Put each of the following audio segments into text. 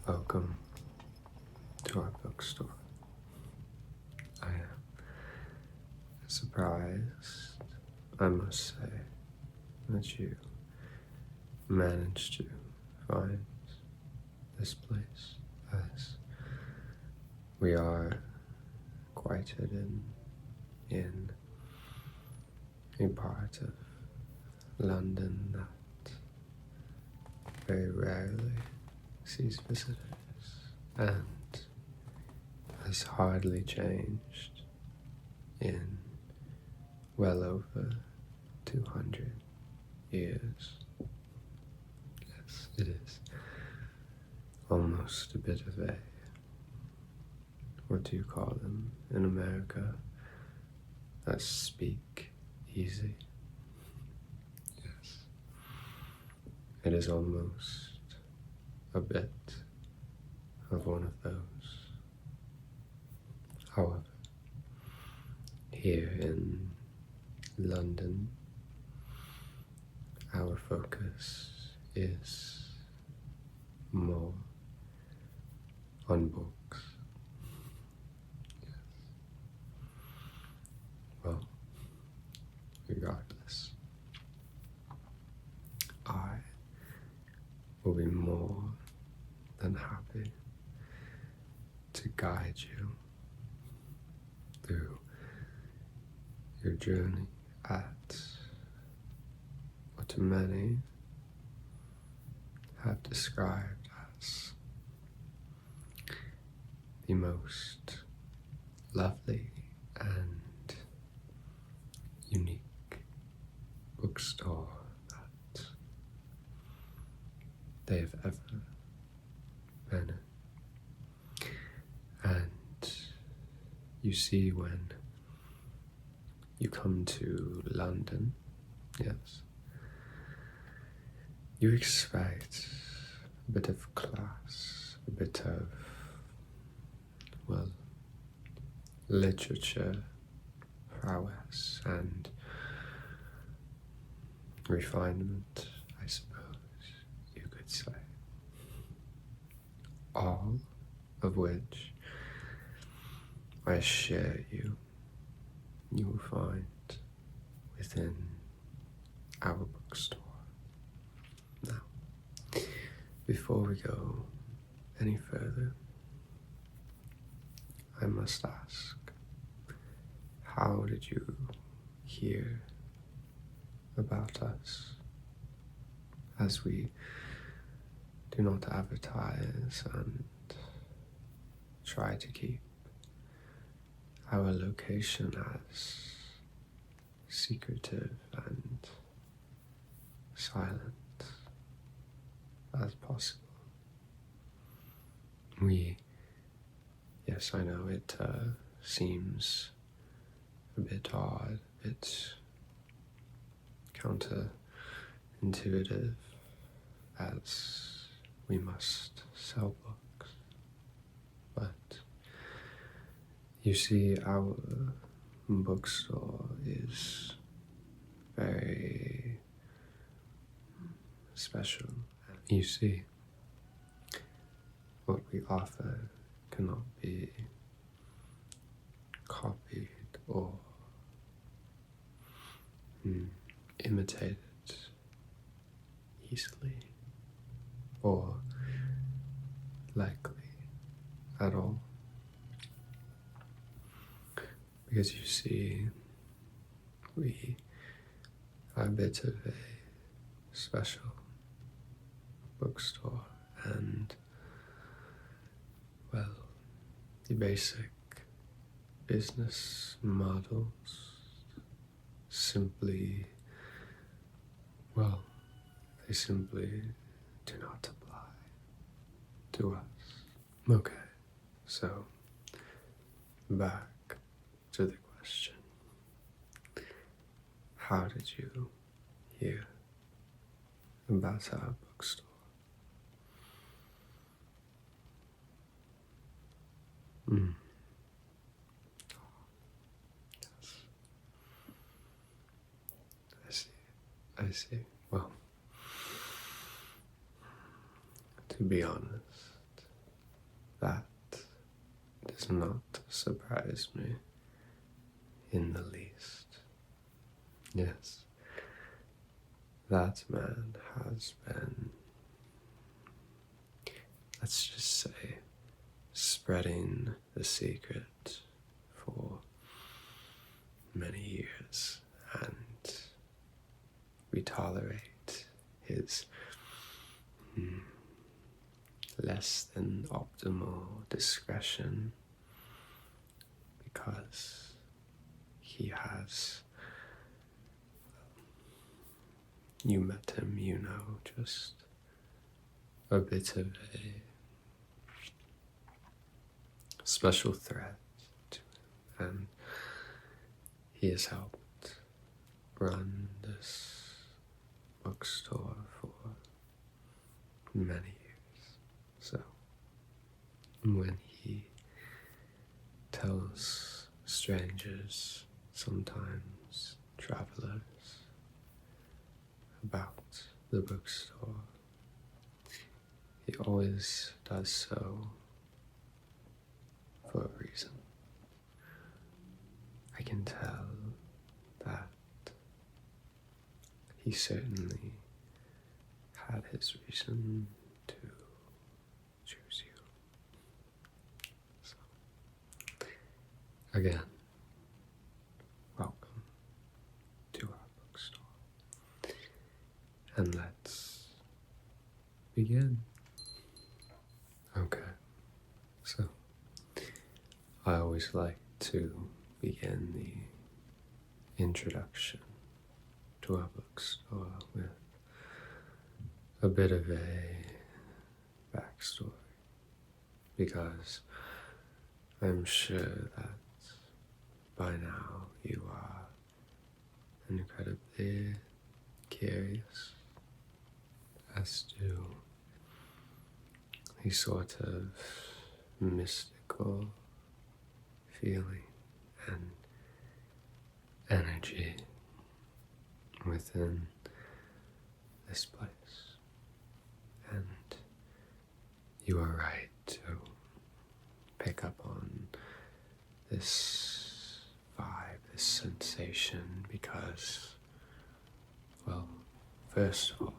Welcome to our bookstore. I am surprised, I must say, that you managed to find this place, as we are quite hidden in a part of London that very rarely sees visitors and has hardly changed in well over 200 years. Yes, it is almost a bit of a, what do you call them in America? A speak easy. Yes, it is almost a bit of one of those. However, here in London, our focus is more on books. Yes. Well, regardless, I will be more than happy to guide you through your journey at what many have described as the most lovely and unique bookstore that they've ever been in. And you see, when you come to London, yes, you expect a bit of class, a bit of, well, literature, prowess, and refinement, I suppose you could say. All of which I assure you will find within our bookstore. Now, before we go any further, I must ask, how did you hear about us? As we do not advertise and try to keep our location as secretive and silent as possible. Yes, I know it seems a bit odd, a bit counterintuitive, as we must sell books. But you see, our bookstore is very special. You see, what we offer cannot be copied or imitated easily or likely at all. Because you see, we are a bit of a special bookstore, and, well, the basic business models simply, well, they simply do not apply to us. Okay, so back to the question. How did you hear about our bookstore? Yes. I see. Well, to be honest, That does not surprise me in the least. Yes, that man has been, let's just say, spreading the secret for many years, and we tolerate his less than optimal discretion because he has, you met him, you know, just a bit of a special threat to him, and he has helped run this bookstore for many years. So when he tells strangers, sometimes travelers, about the bookstore, he always does so for a reason. I can tell that he certainly had his reason to choose you. So, again, welcome to our bookstore. And let's begin. Okay, so I always like to begin the introduction to our bookstore with a bit of a backstory, because I'm sure that by now you are incredibly curious as to the sort of mystical feeling and energy within this place. And you are right to pick up on this vibe, this sensation, because, well, first of all,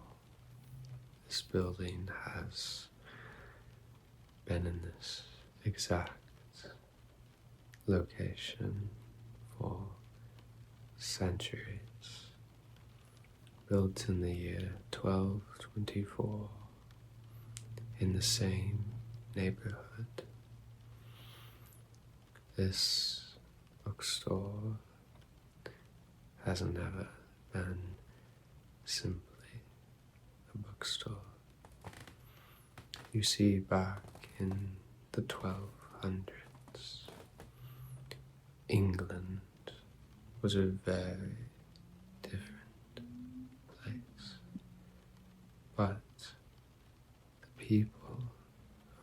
this building has been in this exact location for centuries. Built in the year 1224 in the same neighborhood. This bookstore has never been simply a bookstore. You see, back in the 1200s, England was a very different place, but the people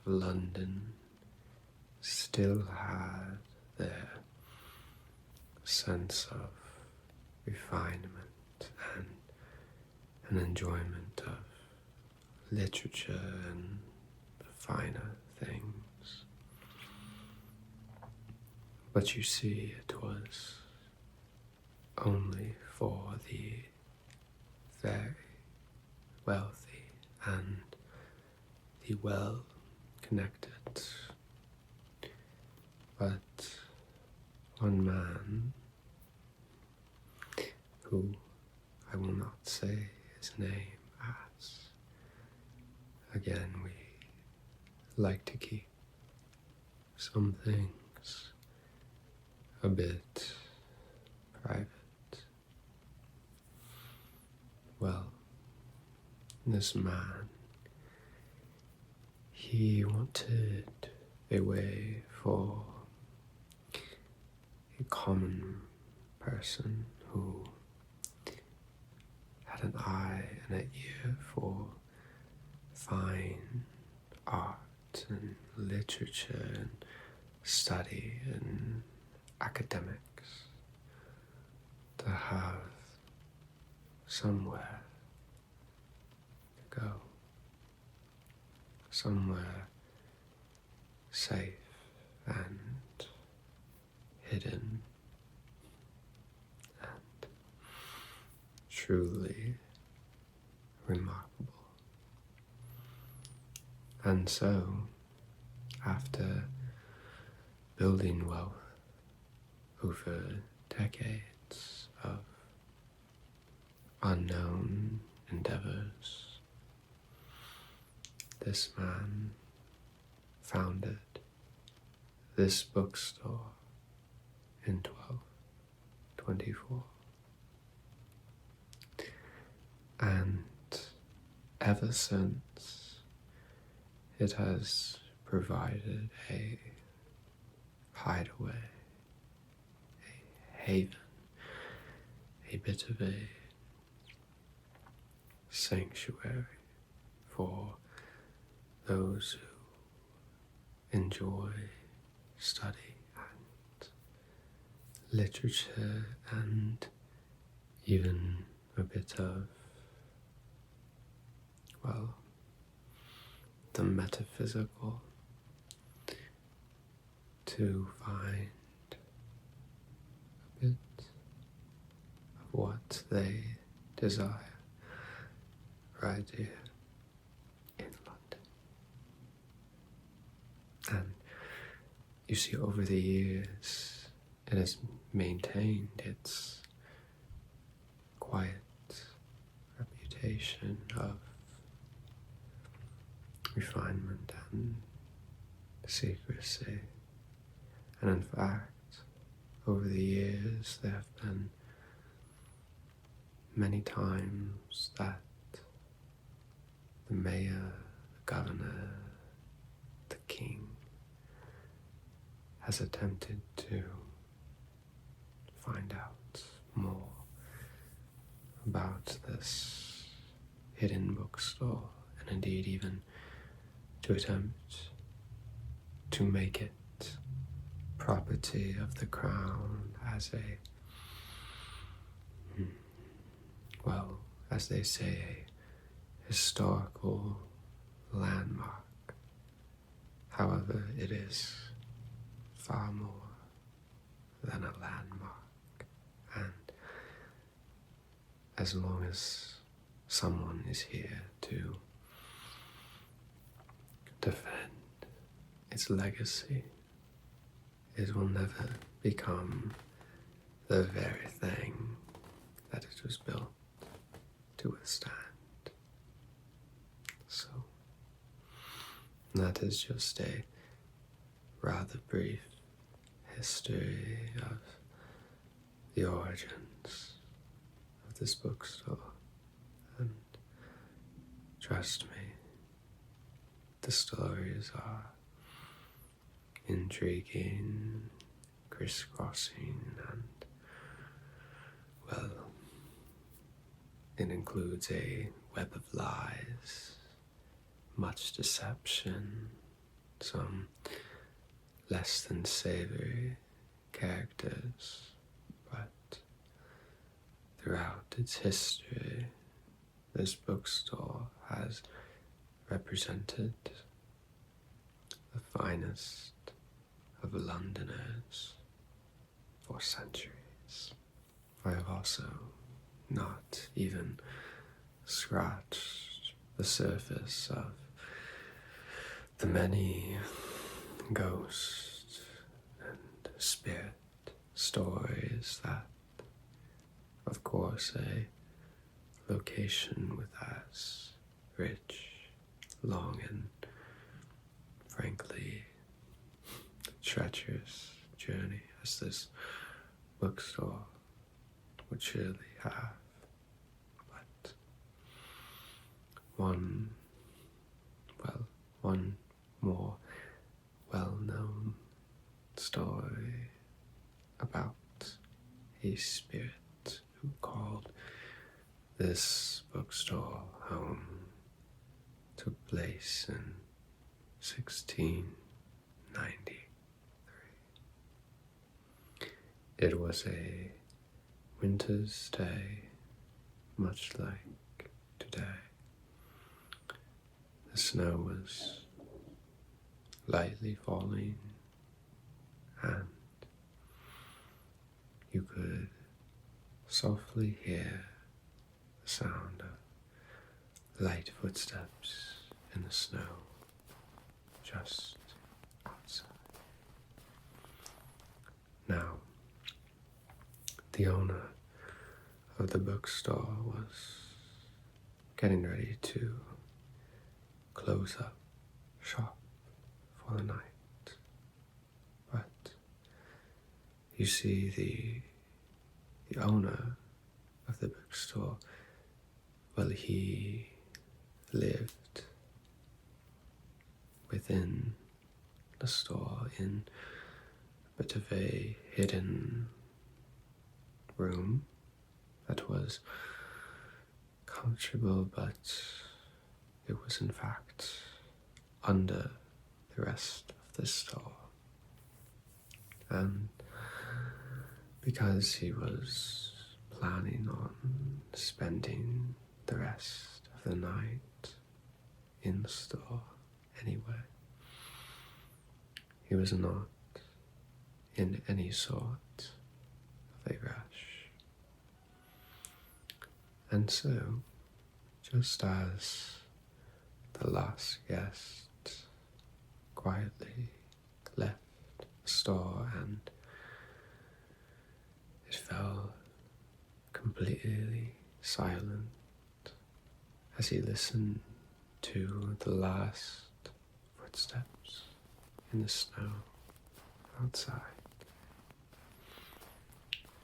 of London still had their sense of refinement and an enjoyment of literature and the finer things. But you see, it was only for the very wealthy and the well-connected. But one man, who I will not say his name as, again, we like to keep some things a bit private. Well, this man, he wanted a way for a common person who had an eye and an ear for fine art and literature and study and academics to have somewhere to go, somewhere safe and hidden and truly remarkable. And so, after building wealth over decades of unknown endeavors, this man founded this bookstore in 1224. And ever since, it has provided a hideaway, a haven, a bit of a sanctuary for those who enjoy study and literature and even a bit of, well, the metaphysical, to find a bit of what they desire right here in London. And you see, over the years, it has maintained its quiet reputation of refinement and secrecy. And in fact, over the years, there have been many times that the mayor, the governor, the king has attempted to find out more about this hidden bookstore, and indeed even to attempt to make it property of the crown as a, well, as they say, a historical landmark. However, it is far more than a landmark, and as long as someone is here to defend its legacy, it will never become the very thing that it was built to withstand. So, that is just a rather brief history of the origins of this bookstore. And trust me, the stories are intriguing, crisscrossing, and, well, it includes a web of lies, much deception, some less than savory characters, but throughout its history, this bookstore has represented the finest of Londoners for centuries. I have also not even scratched the surface of the many ghost and spirit stories that, of course, a location with as rich, long, and frankly treacherous journey as this bookstore would surely have. But one more well-known story about a spirit who called this bookstore home took place in 1693. It was a winter's day, much like today. The snow was lightly falling, and you could softly hear the sound of light footsteps in the snow just outside. Now, the owner of the bookstore was getting ready to close up shop for the night, but you see the owner of the bookstore, well, he lived within the store in a bit of a hidden room that was comfortable, but it was in fact under the rest of the store. And because he was planning on spending the rest of the night in the store anyway, he was not in any sort of a rush. And so, just as the last guest quietly left the store and it fell completely silent as he listened to the last footsteps in the snow outside.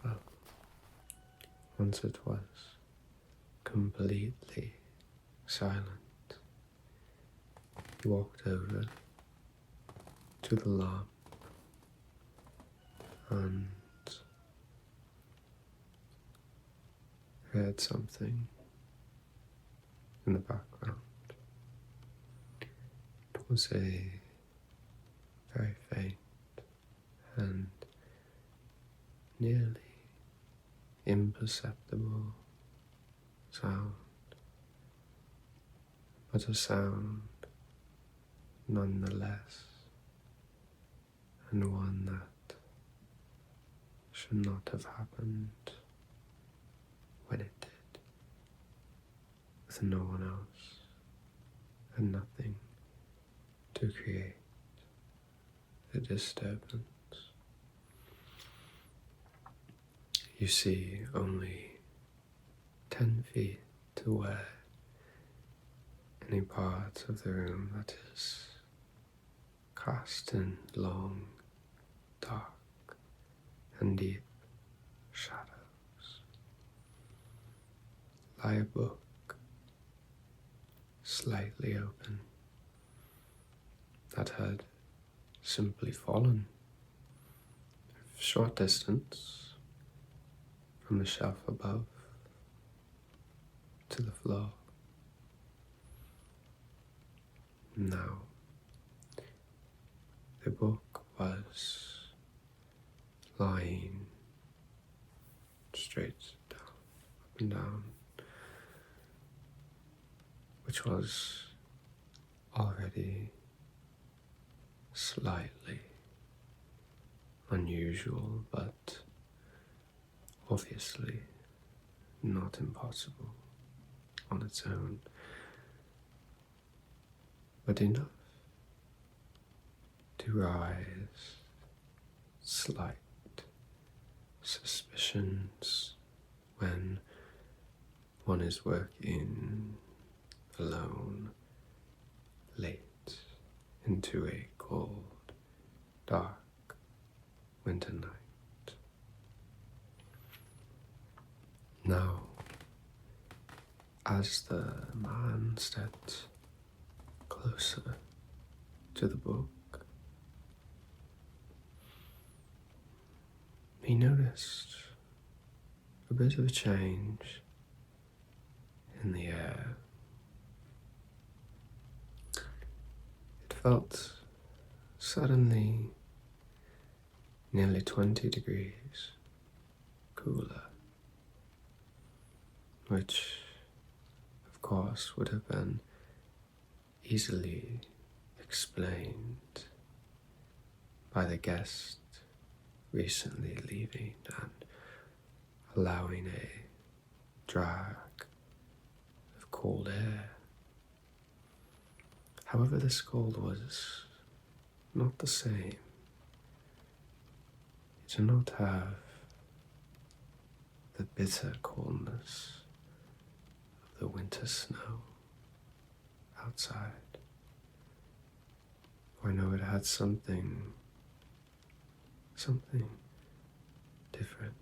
Well, once it was completely silent, he walked over to the lamp and heard something in the background. It was a very faint and nearly imperceptible sound, but a sound nonetheless, and one that should not have happened when it did, with no one else and nothing to create a disturbance. You see only 10 feet away any part of the room that is cast in long, dark, and deep shadows. Lie a book slightly open that had simply fallen a short distance from the shelf above to the floor. Now, the book was lying straight down, up and down, which was already slightly unusual, but obviously not impossible on its own, but enough to raise slight suspicions when one is working alone late into a cold, dark winter night. Now, as the man stepped closer to the book, he noticed a bit of a change in the air. It felt suddenly nearly 20 degrees cooler, which of course would have been easily explained by the guest recently leaving and allowing a drag of cold air. However, this cold was not the same. It did not have the bitter coldness of the winter snow outside. I know it had something different.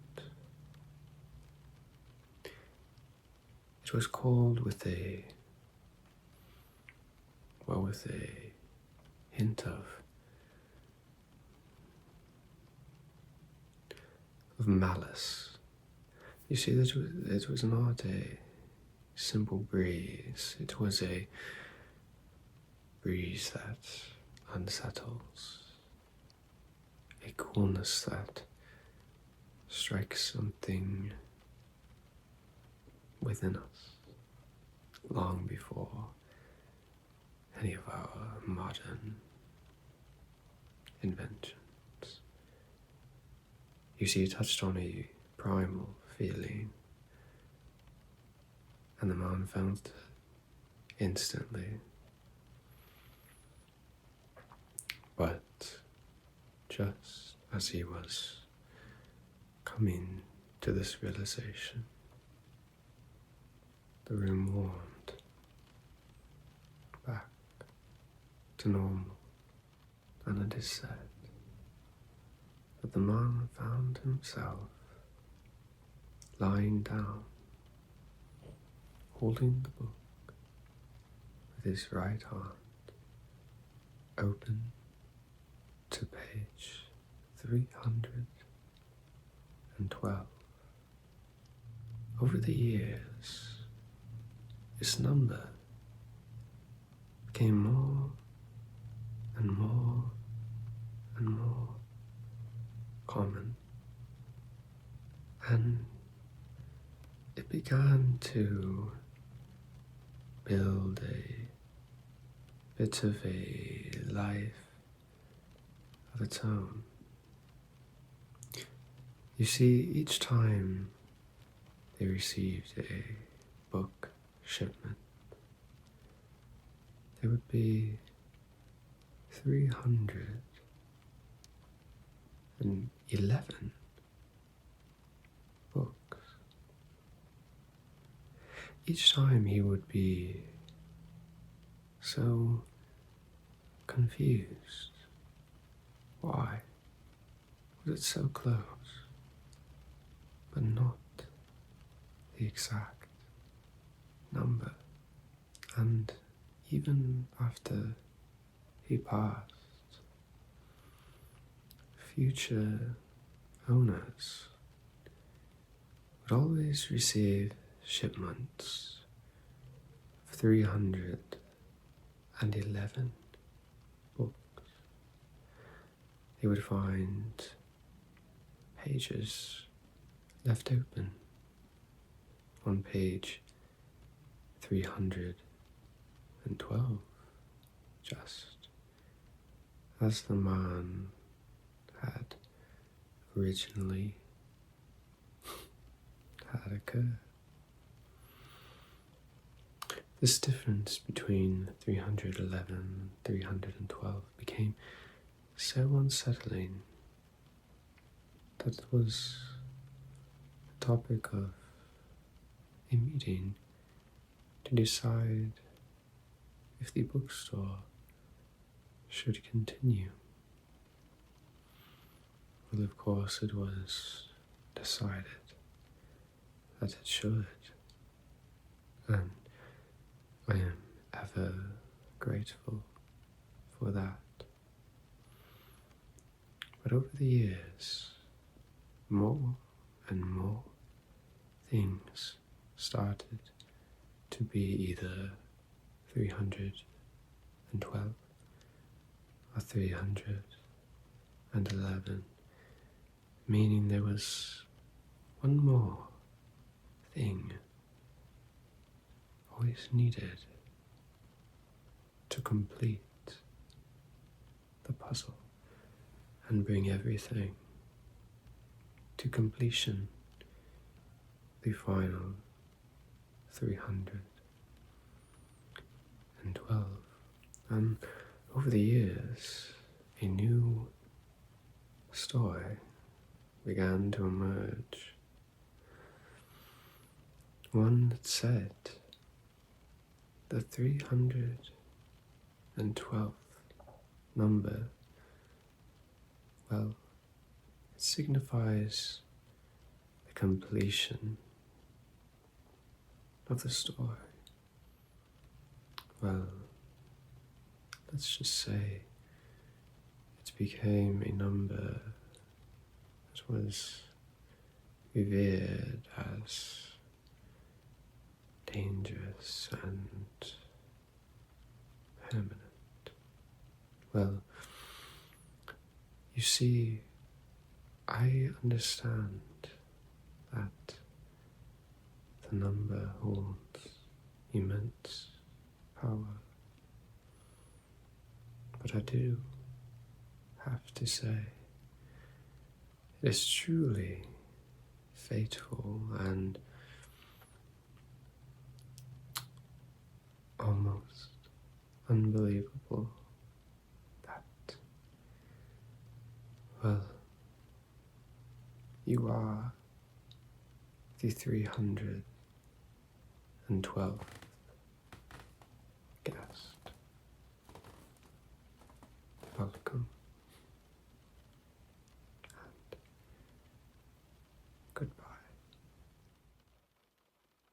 It was cold with a hint of malice. You see, it was not a simple breeze. It was a breeze that unsettles, a coolness that strikes something within us long before any of our modern inventions. You see, it touched on a primal feeling, and the man felt it instantly. But just as he was coming to this realization, the room warmed back to normal, and it is said that the man found himself lying down, holding the book with his right hand open to page 312. Over the years, this number became more and more and more common, and it began to build a bit of a life of its own. You see, each time they received a book shipment, there would be 311 books. Each time he would be so confused. Why was it so close, but not the exact number? And even after he passed, future owners would always receive shipments of 311 books. They would find pages left open on page 312, just as the man had originally had occurred. This difference between 311 and 312 became so unsettling that it was the topic of a meeting to decide if the bookstore should continue. Well, of course, it was decided that it should, and I am ever grateful for that. But over the years, more and more things started to be either 312 or 311, meaning there was one more thing always needed to complete the puzzle. and bring everything to completion, the final 312. And over the years, a new story began to emerge. One that said the 312th number, well, it signifies the completion of the story. Well, let's just say it became a number that was revered as dangerous and permanent. Well, you see, I understand that the number holds immense power, but I do have to say it is truly fateful and almost unbelievable that, well, you are the 312th guest. Welcome and goodbye.